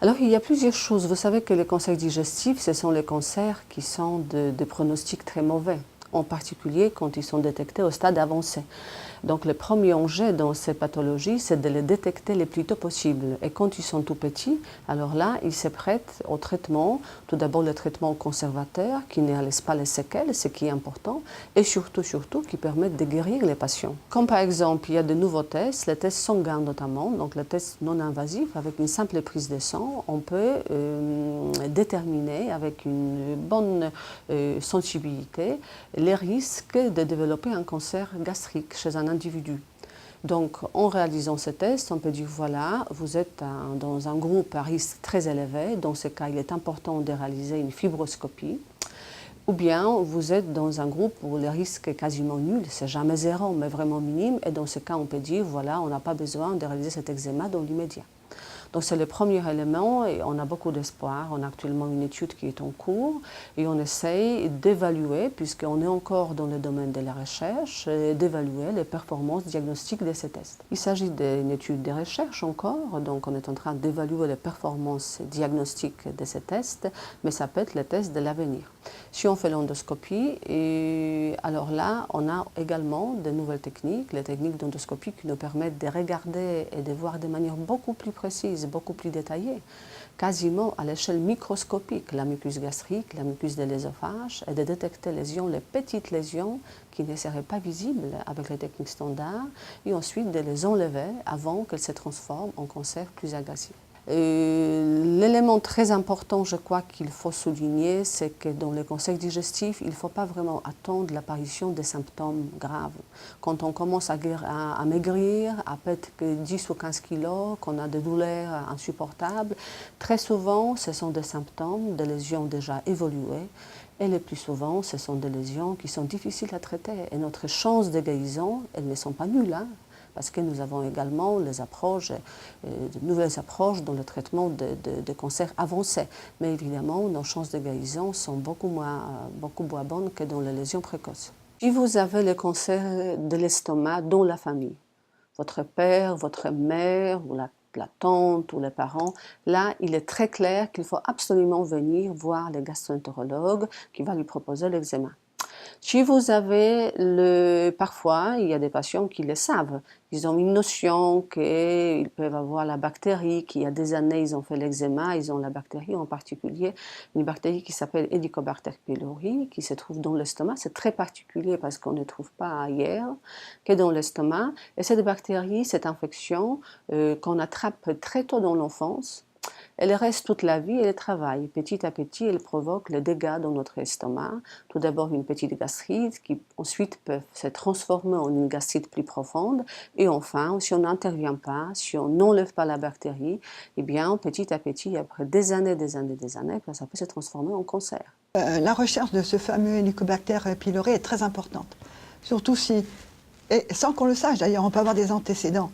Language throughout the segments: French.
Alors, il y a plusieurs choses. Vous savez que les cancers digestifs, ce sont les cancers qui sont de pronostics très mauvais, en particulier quand ils sont détectés au stade avancé. Donc, le premier enjeu dans ces pathologies, c'est de les détecter le plus tôt possible. Et quand ils sont tout petits, alors là, ils se prêtent au traitement. Tout d'abord, le traitement conservateur qui ne laisse pas les séquelles, ce qui est important, et surtout, qui permettent de guérir les patients. Comme par exemple, il y a de nouveaux tests, les tests sanguins notamment, donc les tests non invasifs, avec une simple prise de sang, on peut déterminer avec une bonne sensibilité les risques de développer un cancer gastrique chez un individu. Donc, en réalisant ces tests, on peut dire, voilà, vous êtes dans un groupe à risque très élevé. Dans ce cas, il est important de réaliser une fibroscopie. Ou bien, vous êtes dans un groupe où le risque est quasiment nul, c'est jamais zéro, mais vraiment minime. Et dans ce cas, on peut dire, voilà, on n'a pas besoin de réaliser cet eczéma dans l'immédiat. Donc c'est le premier élément et on a beaucoup d'espoir. On a actuellement une étude qui est en cours et on essaye d'évaluer, puisqu'on est encore dans le domaine de la recherche, d'évaluer les performances diagnostiques de ces tests. Il s'agit d'une étude de recherche encore, donc on est en train d'évaluer les performances diagnostiques de ces tests, mais ça peut être les tests de l'avenir. Si on fait l'endoscopie, alors là, on a également de nouvelles techniques, les techniques d'endoscopie qui nous permettent de regarder et de voir de manière beaucoup plus précise, beaucoup plus détaillée, quasiment à l'échelle microscopique, la muqueuse gastrique, la muqueuse de l'œsophage, et de détecter les petites lésions qui ne seraient pas visibles avec les techniques standards, et ensuite de les enlever avant qu'elles se transforment en cancer plus agressif. L'élément très important, je crois, qu'il faut souligner, c'est que dans les cancers digestifs, il ne faut pas vraiment attendre l'apparition des symptômes graves. Quand on commence à maigrir, à perdre que 10 ou 15 kilos, qu'on a des douleurs insupportables, très souvent, ce sont des symptômes de lésions déjà évoluées. Et le plus souvent, ce sont des lésions qui sont difficiles à traiter. Et notre chance de guérison, elles ne sont pas nulles, hein, parce que nous avons également les approches, de nouvelles approches dans le traitement de cancers avancés. Mais évidemment, nos chances de guérison sont beaucoup moins bonnes que dans les lésions précoces. Si vous avez le cancer de l'estomac dans la famille, votre père, votre mère ou la tante ou les parents, là, il est très clair qu'il faut absolument venir voir le gastroentérologue qui va lui proposer l'eczéma. Si vous avez parfois, il y a des patients qui le savent. Ils ont une notion qu'ils peuvent avoir la bactérie, qu'il y a des années, ils ont fait l'eczéma, ils ont la bactérie, en particulier une bactérie qui s'appelle Helicobacter pylori, qui se trouve dans l'estomac. C'est très particulier parce qu'on ne trouve pas ailleurs que dans l'estomac. Et cette bactérie, cette infection qu'on attrape très tôt dans l'enfance, elle reste toute la vie et elle travaille. Petit à petit, elle provoque les dégâts dans notre estomac. Tout d'abord une petite gastrite qui ensuite peut se transformer en une gastrite plus profonde. Et enfin, si on n'intervient pas, si on n'enlève pas la bactérie, eh bien, petit à petit, après des années, ça peut se transformer en cancer. La recherche de ce fameux Helicobacter pylori est très importante. Surtout si, et sans qu'on le sache d'ailleurs, on peut avoir des antécédents.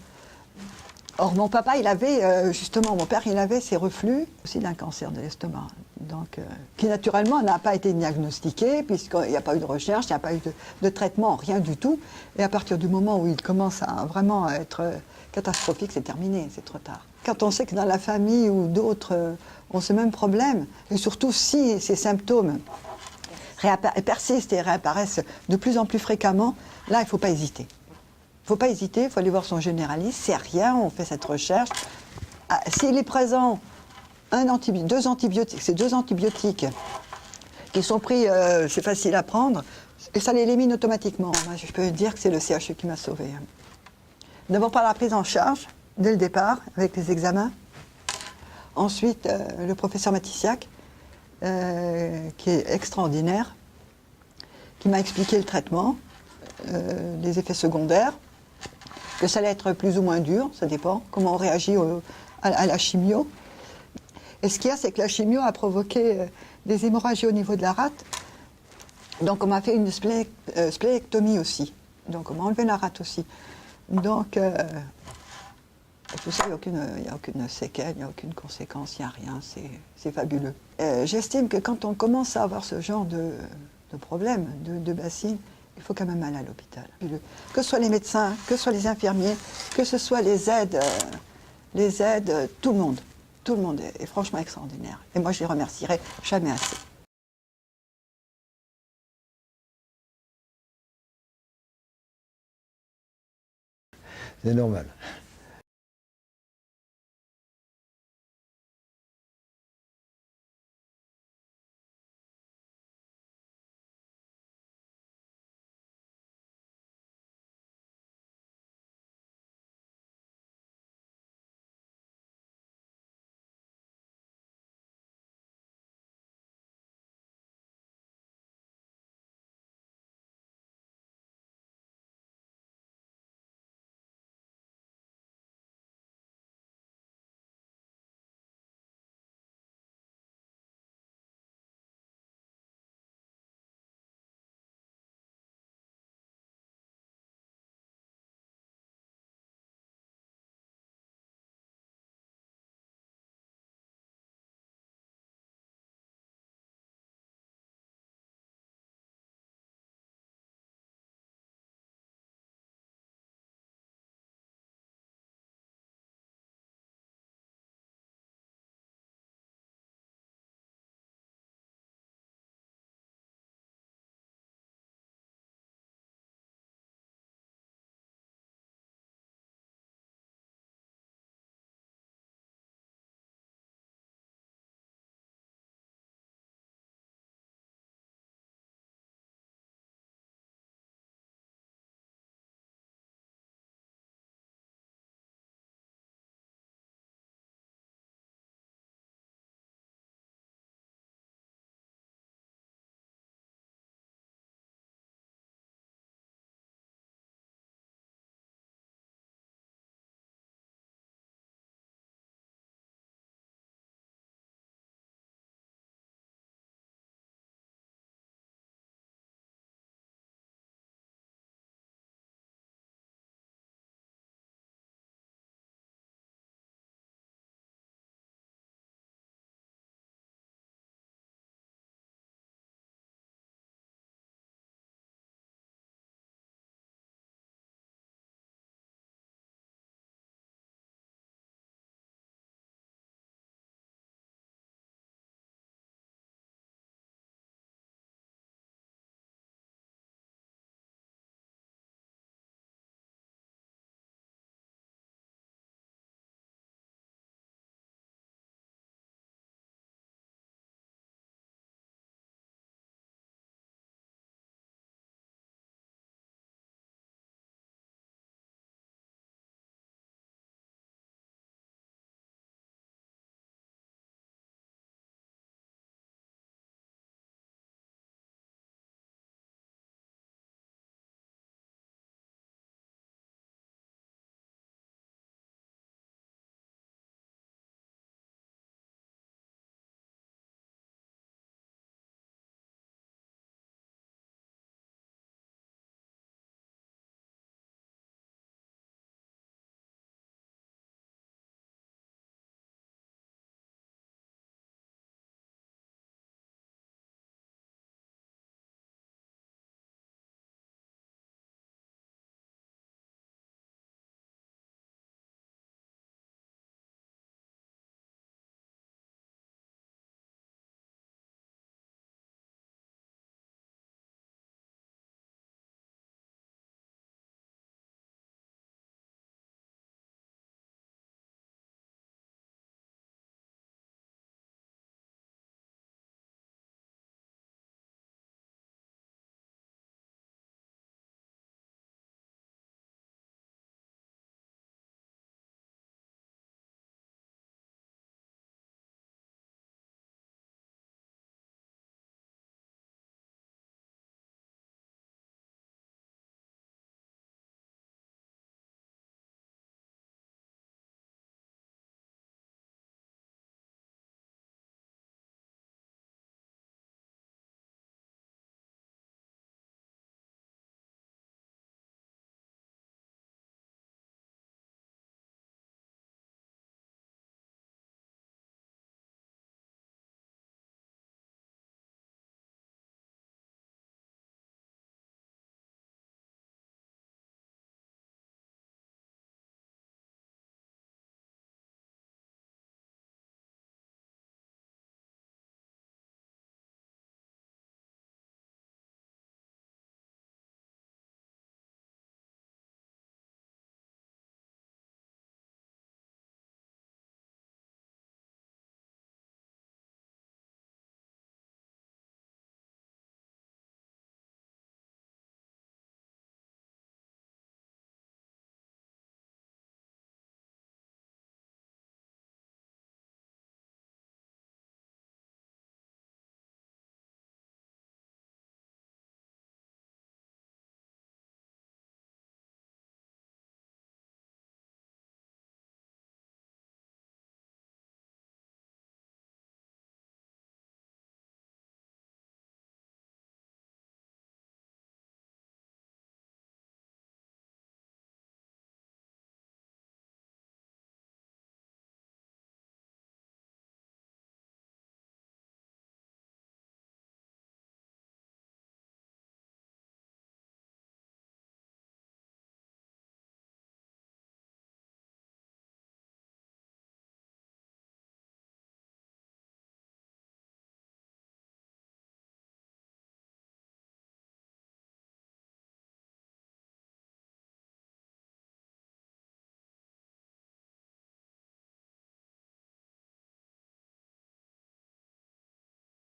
Or, mon papa, mon père, il avait ces reflux, aussi d'un cancer de l'estomac, donc, qui naturellement n'a pas été diagnostiqué, puisqu'il n'y a pas eu de recherche, il n'y a pas eu de traitement, rien du tout. Et à partir du moment où il commence à vraiment être catastrophique, c'est terminé, c'est trop tard. Quand on sait que dans la famille ou d'autres ont ce même problème, et surtout si ces symptômes persistent et réapparaissent de plus en plus fréquemment, là, il ne faut pas hésiter. Il ne faut pas hésiter, il faut aller voir son généraliste, c'est rien, on fait cette recherche. S'il est présent deux antibiotiques, c'est 2 antibiotiques qui sont pris, c'est facile à prendre, et ça l'élimine automatiquement. Moi, je peux dire que c'est le CHU qui m'a sauvée. D'abord par la prise en charge, dès le départ, avec les examens. Ensuite, le professeur Matissiac, qui est extraordinaire, qui m'a expliqué le traitement, les effets secondaires, que ça allait être plus ou moins dur, ça dépend, comment on réagit à la chimio. Et ce qu'il y a, c'est que la chimio a provoqué des hémorragies au niveau de la rate. Donc on m'a fait une spléectomie aussi. Donc on m'a enlevé la rate aussi. Donc tout ça, il n'y a aucune séquelle, il n'y a aucune conséquence, il n'y a rien, c'est fabuleux. J'estime que quand on commence à avoir ce genre de problème, de bassine, il faut quand même aller à l'hôpital. Que ce soit les médecins, que ce soit les infirmiers, que ce soit les aides, tout le monde. Tout le monde est franchement extraordinaire. Et moi, je les remercierai jamais assez. C'est normal.